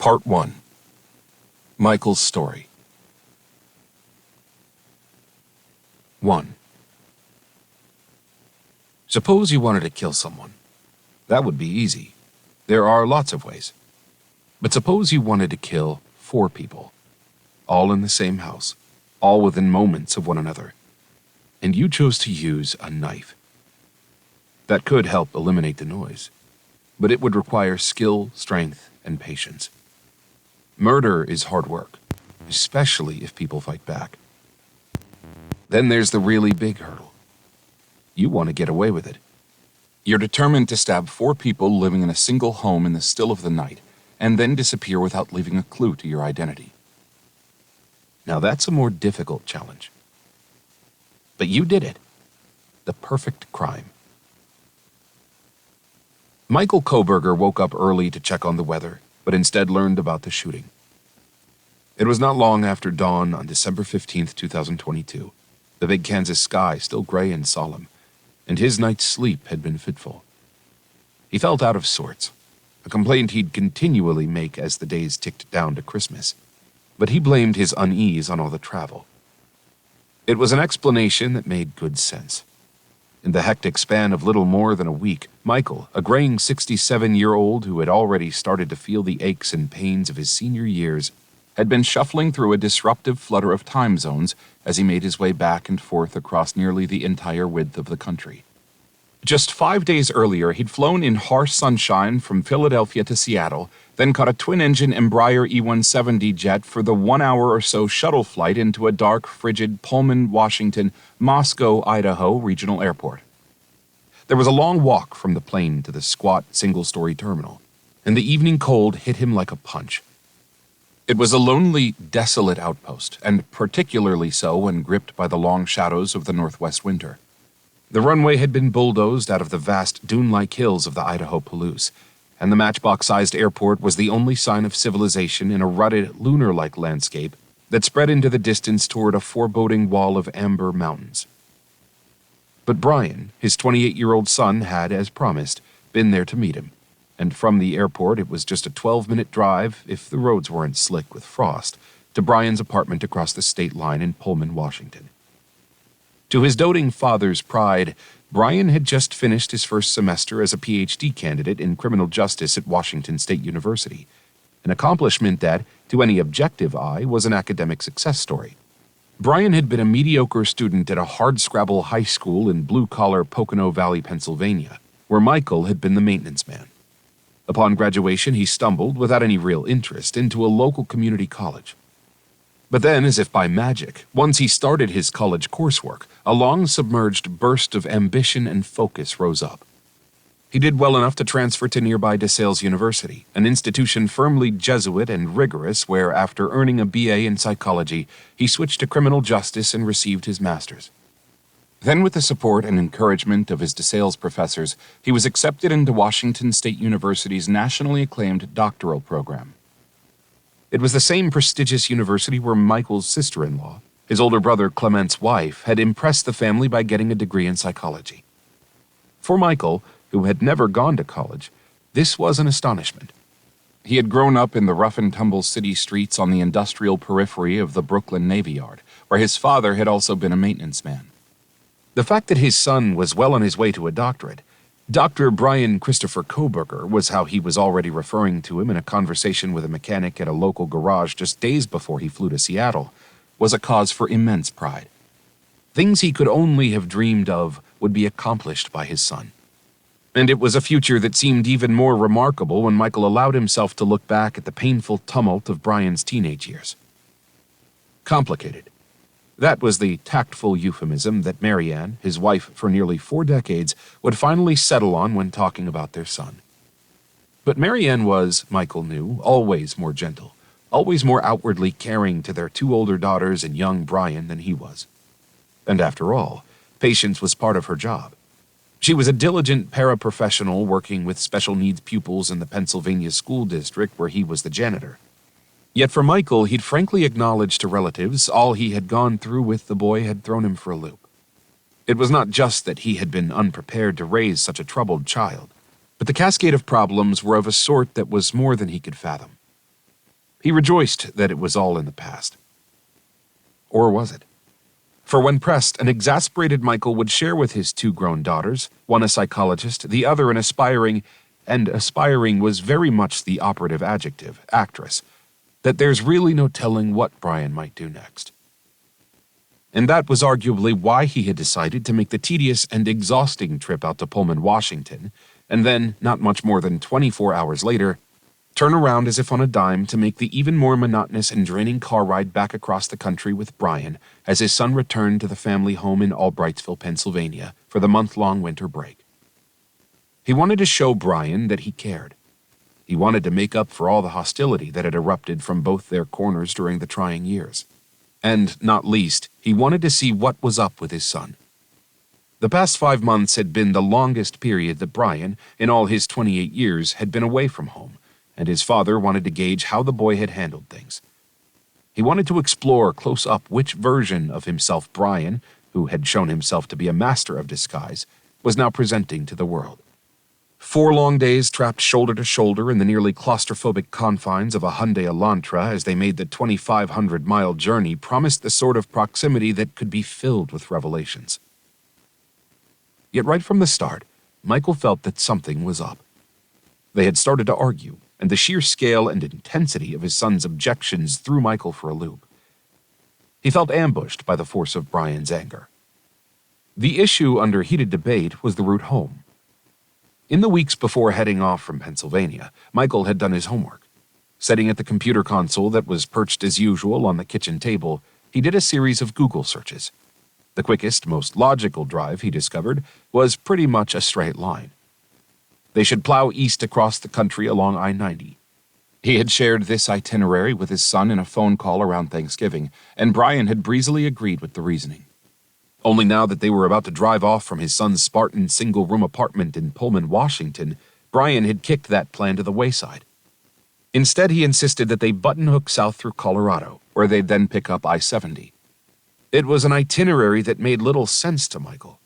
Part 1. Michael's Story. 1. Suppose you wanted to kill someone. That would be easy. There are lots of ways. But suppose you wanted to kill 4 people, all in the same house, all within moments of one another, and you chose to use a knife. That could help eliminate the noise, but it would require skill, strength, and patience. Murder is hard work, especially if people fight back. Then there's the really big hurdle. You want to get away with it. You're determined to stab 4 people living in a single home in the still of the night, and then disappear without leaving a clue to your identity. Now that's a more difficult challenge. But you did it. The perfect crime. Michael Koberger woke up early to check on the weather, but instead learned about the shooting. It was not long after dawn on December 15, 2022, the big Kansas sky still gray and solemn, and his night's sleep had been fitful. He felt out of sorts, a complaint he'd continually make as the days ticked down to Christmas, but he blamed his unease on all the travel. It was an explanation that made good sense. In the hectic span of little more than a week, Michael, a graying 67-year-old who had already started to feel the aches and pains of his senior years, had been shuffling through a disruptive flutter of time zones as he made his way back and forth across nearly the entire width of the country. Just 5 days earlier, he'd flown in harsh sunshine from Philadelphia to Seattle, then caught a twin-engine Embraer E-170 jet for the 1-hour or so shuttle flight into a dark, frigid Pullman, Moscow, Idaho regional airport. There was a long walk from the plane to the squat, single-story terminal, and the evening cold hit him like a punch. It was a lonely, desolate outpost, and particularly so when gripped by the long shadows of the northwest winter. The runway had been bulldozed out of the vast dune-like hills of the Idaho Palouse, and the matchbox-sized airport was the only sign of civilization in a rutted, lunar-like landscape that spread into the distance toward a foreboding wall of amber mountains. But Brian, his 28-year-old son, had, as promised, been there to meet him, and from the airport it was just a 12-minute drive, if the roads weren't slick with frost, to Brian's apartment across the state line in Pullman, Washington. To his doting father's pride, Brian had just finished his first semester as a PhD candidate in criminal justice at Washington State University, an accomplishment that, to any objective eye, was an academic success story. Brian had been a mediocre student at a hardscrabble high school in blue-collar Pocono Valley, Pennsylvania, where Michael had been the maintenance man. Upon graduation, he stumbled, without any real interest, into a local community college. But then, as if by magic, once he started his college coursework, a long-submerged burst of ambition and focus rose up. He did well enough to transfer to nearby DeSales University, an institution firmly Jesuit and rigorous where, after earning a BA in psychology, he switched to criminal justice and received his master's. Then, with the support and encouragement of his DeSales professors, he was accepted into Washington State University's nationally acclaimed doctoral program. It was the same prestigious university where Michael's sister-in-law, his older brother Clement's wife, had impressed the family by getting a degree in psychology. For Michael, who had never gone to college, this was an astonishment. He had grown up in the rough-and-tumble city streets on the industrial periphery of the Brooklyn Navy Yard, where his father had also been a maintenance man. The fact that his son was well on his way to a doctorate, Dr. Brian Christopher Koberger was how he was already referring to him in a conversation with a mechanic at a local garage just days before he flew to Seattle, was a cause for immense pride. Things he could only have dreamed of would be accomplished by his son. And it was a future that seemed even more remarkable when Michael allowed himself to look back at the painful tumult of Brian's teenage years. Complicated. That was the tactful euphemism that Marianne, his wife for nearly 4 decades, would finally settle on when talking about their son. But Marianne was, Michael knew, always more gentle, always more outwardly caring to their 2 older daughters and young Brian than he was. And after all, patience was part of her job. She was a diligent paraprofessional working with special needs pupils in the Pennsylvania school district where he was the janitor. Yet for Michael, he'd frankly acknowledged to relatives all he had gone through with the boy had thrown him for a loop. It was not just that he had been unprepared to raise such a troubled child, but the cascade of problems were of a sort that was more than he could fathom. He rejoiced that it was all in the past. Or was it? For when pressed, an exasperated Michael would share with his two grown daughters, one a psychologist, the other an aspiring, and aspiring was very much the operative adjective, actress, that there's really no telling what Brian might do next. And that was arguably why he had decided to make the tedious and exhausting trip out to Pullman, Washington, and then, not much more than 24 hours later, turn around as if on a dime to make the even more monotonous and draining car ride back across the country with Brian as his son returned to the family home in Albrightsville, Pennsylvania, for the month-long winter break. He wanted to show Brian that he cared. He wanted to make up for all the hostility that had erupted from both their corners during the trying years. And, not least, he wanted to see what was up with his son. The past 5 months had been the longest period that Brian, in all his 28 years, had been away from home, and his father wanted to gauge how the boy had handled things. He wanted to explore close up which version of himself Brian, who had shown himself to be a master of disguise, was now presenting to the world. 4 long days trapped shoulder to shoulder in the nearly claustrophobic confines of a Hyundai Elantra as they made the 2,500-mile journey promised the sort of proximity that could be filled with revelations. Yet right from the start, Michael felt that something was up. They had started to argue, and the sheer scale and intensity of his son's objections threw Michael for a loop. He felt ambushed by the force of Brian's anger. The issue under heated debate was the route home. In the weeks before heading off from Pennsylvania, Michael had done his homework. Sitting at the computer console that was perched as usual on the kitchen table, he did a series of Google searches. The quickest, most logical drive, he discovered, was pretty much a straight line. They should plow east across the country along I-90. He had shared this itinerary with his son in a phone call around Thanksgiving, and Brian had breezily agreed with the reasoning. Only now that they were about to drive off from his son's Spartan single-room apartment in Pullman, Washington, Brian had kicked that plan to the wayside. Instead, he insisted that they button-hook south through Colorado, where they'd then pick up I-70. It was an itinerary that made little sense to Michael.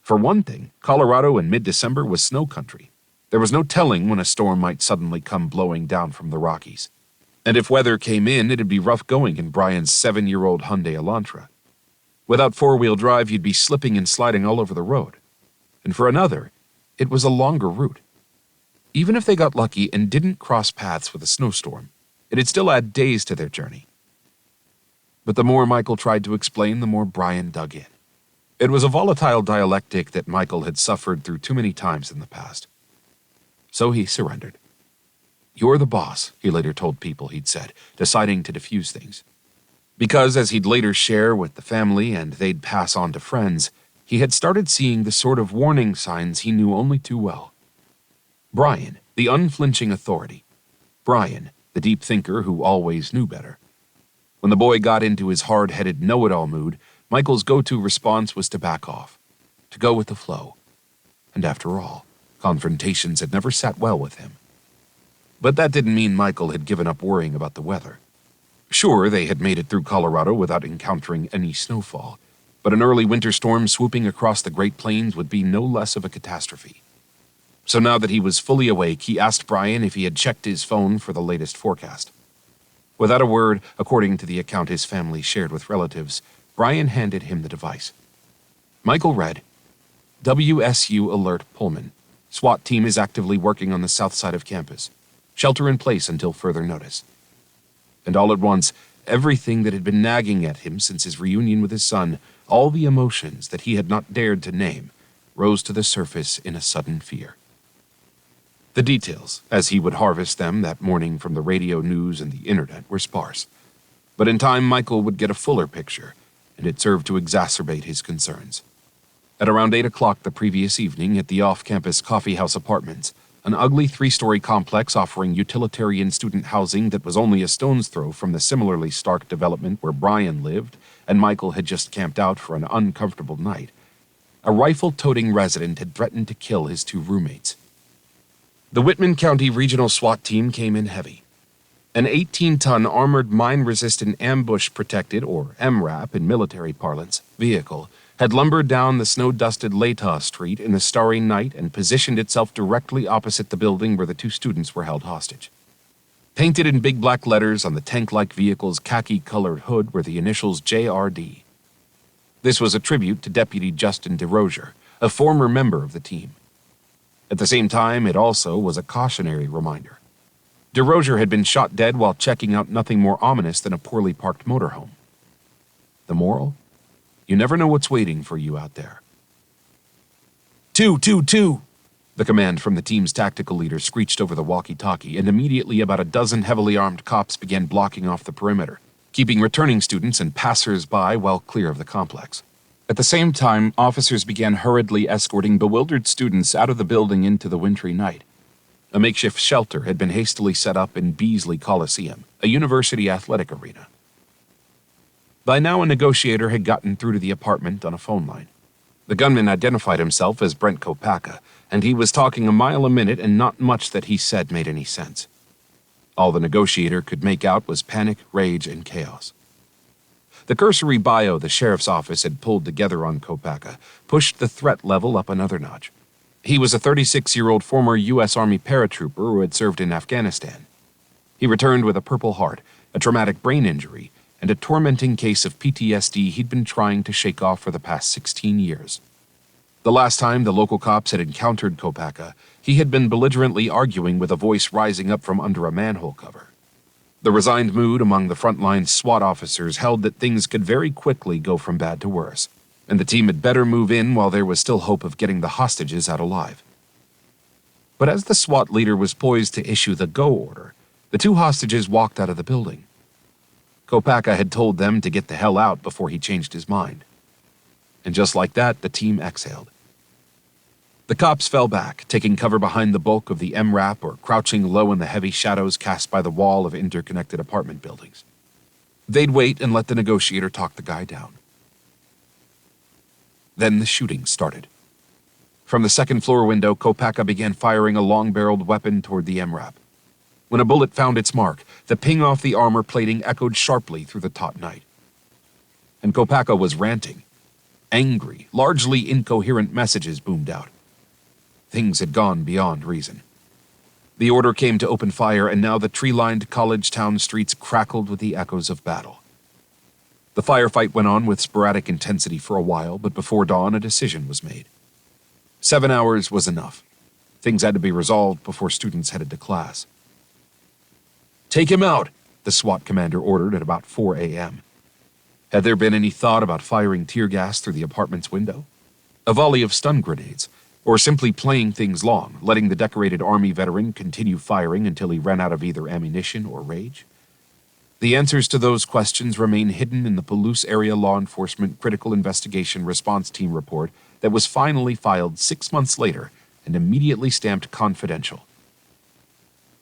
For one thing, Colorado in mid-December was snow country. There was no telling when a storm might suddenly come blowing down from the Rockies. And if weather came in, it'd be rough going in Brian's 7-year-old Hyundai Elantra. Without four-wheel drive, you'd be slipping and sliding all over the road. And for another, it was a longer route. Even if they got lucky and didn't cross paths with a snowstorm, it'd still add days to their journey. But the more Michael tried to explain, the more Brian dug in. It was a volatile dialectic that Michael had suffered through too many times in the past. So he surrendered. "You're the boss," he later told people he'd said, deciding to diffuse things. Because, as he'd later share with the family and they'd pass on to friends, he had started seeing the sort of warning signs he knew only too well. Brian, the unflinching authority. Brian, the deep thinker who always knew better. When the boy got into his hard-headed know-it-all mood, Michael's go-to response was to back off, to go with the flow. And after all, confrontations had never sat well with him. But that didn't mean Michael had given up worrying about the weather. Sure, they had made it through Colorado without encountering any snowfall, but an early winter storm swooping across the Great Plains would be no less of a catastrophe. So now that he was fully awake, he asked Brian if he had checked his phone for the latest forecast. Without a word, according to the account his family shared with relatives, Brian handed him the device. Michael read, "WSU Alert Pullman. SWAT team is actively working on the south side of campus. Shelter in place until further notice." And all at once, everything that had been nagging at him since his reunion with his son, all the emotions that he had not dared to name, rose to the surface in a sudden fear. The details, as he would harvest them that morning from the radio news and the internet, were sparse. But in time, Michael would get a fuller picture, and it served to exacerbate his concerns. At around 8 o'clock the previous evening at the off-campus coffeehouse apartments, an ugly 3-story complex offering utilitarian student housing that was only a stone's throw from the similarly stark development where Brian lived and Michael had just camped out for an uncomfortable night, a rifle-toting resident had threatened to kill his 2 roommates. The Whitman County Regional SWAT team came in heavy. An 18-ton armored mine-resistant ambush-protected, or MRAP in military parlance, vehicle had lumbered down the snow-dusted Latah Street in the starry night and positioned itself directly opposite the building where the 2 students were held hostage. Painted in big black letters on the tank-like vehicle's khaki-colored hood were the initials JRD. This was a tribute to Deputy Justin DeRozier, a former member of the team. At the same time, it also was a cautionary reminder. DeRozier had been shot dead while checking out nothing more ominous than a poorly parked motorhome. The moral? You never know what's waiting for you out there. 222! The command from the team's tactical leader screeched over the walkie-talkie, and immediately about a dozen heavily armed cops began blocking off the perimeter, keeping returning students and passers-by well clear of the complex. At the same time, officers began hurriedly escorting bewildered students out of the building into the wintry night. A makeshift shelter had been hastily set up in Beasley Coliseum, a university athletic arena. By now, a negotiator had gotten through to the apartment on a phone line. The gunman identified himself as Brent Kopacka, and he was talking a mile a minute, and not much that he said made any sense. All the negotiator could make out was panic, rage, and chaos. The cursory bio the sheriff's office had pulled together on Kopacka pushed the threat level up another notch. He was a 36-year-old former U.S. Army paratrooper who had served in Afghanistan. He returned with a Purple Heart, a traumatic brain injury, and a tormenting case of PTSD he'd been trying to shake off for the past 16 years. The last time the local cops had encountered Kopacka, he had been belligerently arguing with a voice rising up from under a manhole cover. The resigned mood among the frontline SWAT officers held that things could very quickly go from bad to worse, and the team had better move in while there was still hope of getting the hostages out alive. But as the SWAT leader was poised to issue the go order, the two hostages walked out of the building. Kopacka had told them to get the hell out before he changed his mind. And just like that, the team exhaled. The cops fell back, taking cover behind the bulk of the MRAP or crouching low in the heavy shadows cast by the wall of interconnected apartment buildings. They'd wait and let the negotiator talk the guy down. Then the shooting started. From the second-floor window, Kopacka began firing a long-barreled weapon toward the MRAP. When a bullet found its mark, the ping off the armor plating echoed sharply through the taut night. And Kopacka was ranting. Angry, largely incoherent messages boomed out. Things had gone beyond reason. The order came to open fire, and now the tree-lined college town streets crackled with the echoes of battle. The firefight went on with sporadic intensity for a while, but before dawn a decision was made. 7 hours was enough. Things had to be resolved before students headed to class. "Take him out," the SWAT commander ordered at about 4 a.m. Had there been any thought about firing tear gas through the apartment's window? A volley of stun grenades? Or simply playing things long, letting the decorated Army veteran continue firing until he ran out of either ammunition or rage? The answers to those questions remain hidden in the Palouse Area Law Enforcement Critical Investigation Response Team report that was finally filed 6 months later and immediately stamped confidential.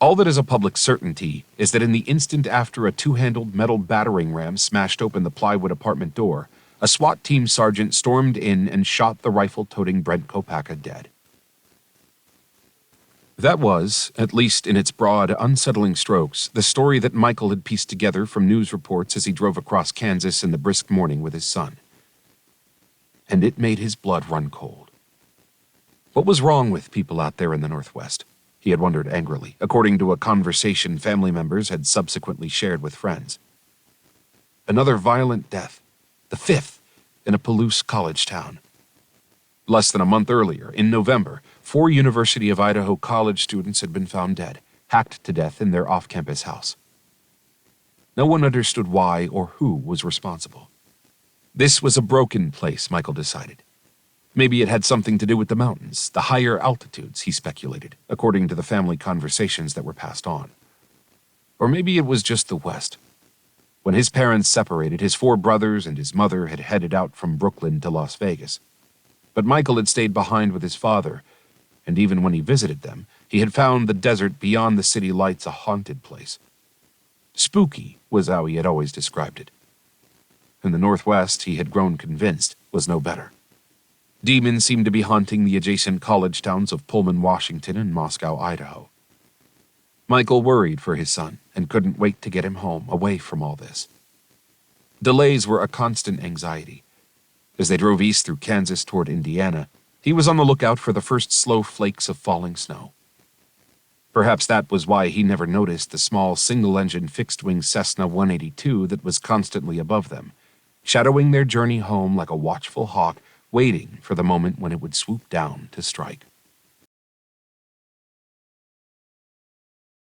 All that is a public certainty is that in the instant after a two-handled metal battering ram smashed open the plywood apartment door, a SWAT team sergeant stormed in and shot the rifle-toting Brent Kopacka dead. That was, at least in its broad, unsettling strokes, the story that Michael had pieced together from news reports as he drove across Kansas in the brisk morning with his son. And it made his blood run cold. What was wrong with people out there in the Northwest? He had wondered angrily, according to a conversation family members had subsequently shared with friends. Another violent death, the 5th, in a Palouse college town. Less than a month earlier, in November, 4 University of Idaho college students had been found dead, hacked to death in their off-campus house. No one understood why or who was responsible. This was a broken place, Michael decided. Maybe it had something to do with the mountains, the higher altitudes, he speculated, according to the family conversations that were passed on. Or maybe it was just the West. When his parents separated, his 4 brothers and his mother had headed out from Brooklyn to Las Vegas. But Michael had stayed behind with his father, and even when he visited them, he had found the desert beyond the city lights a haunted place. Spooky was how he had always described it. And the Northwest, he had grown convinced, was no better. Demons seemed to be haunting the adjacent college towns of Pullman, Washington, and Moscow, Idaho. Michael worried for his son and couldn't wait to get him home, away from all this. Delays were a constant anxiety. As they drove east through Kansas toward Indiana, he was on the lookout for the first slow flakes of falling snow. Perhaps that was why he never noticed the small single-engine fixed-wing Cessna 182 that was constantly above them, shadowing their journey home like a watchful hawk, waiting for the moment when it would swoop down to strike.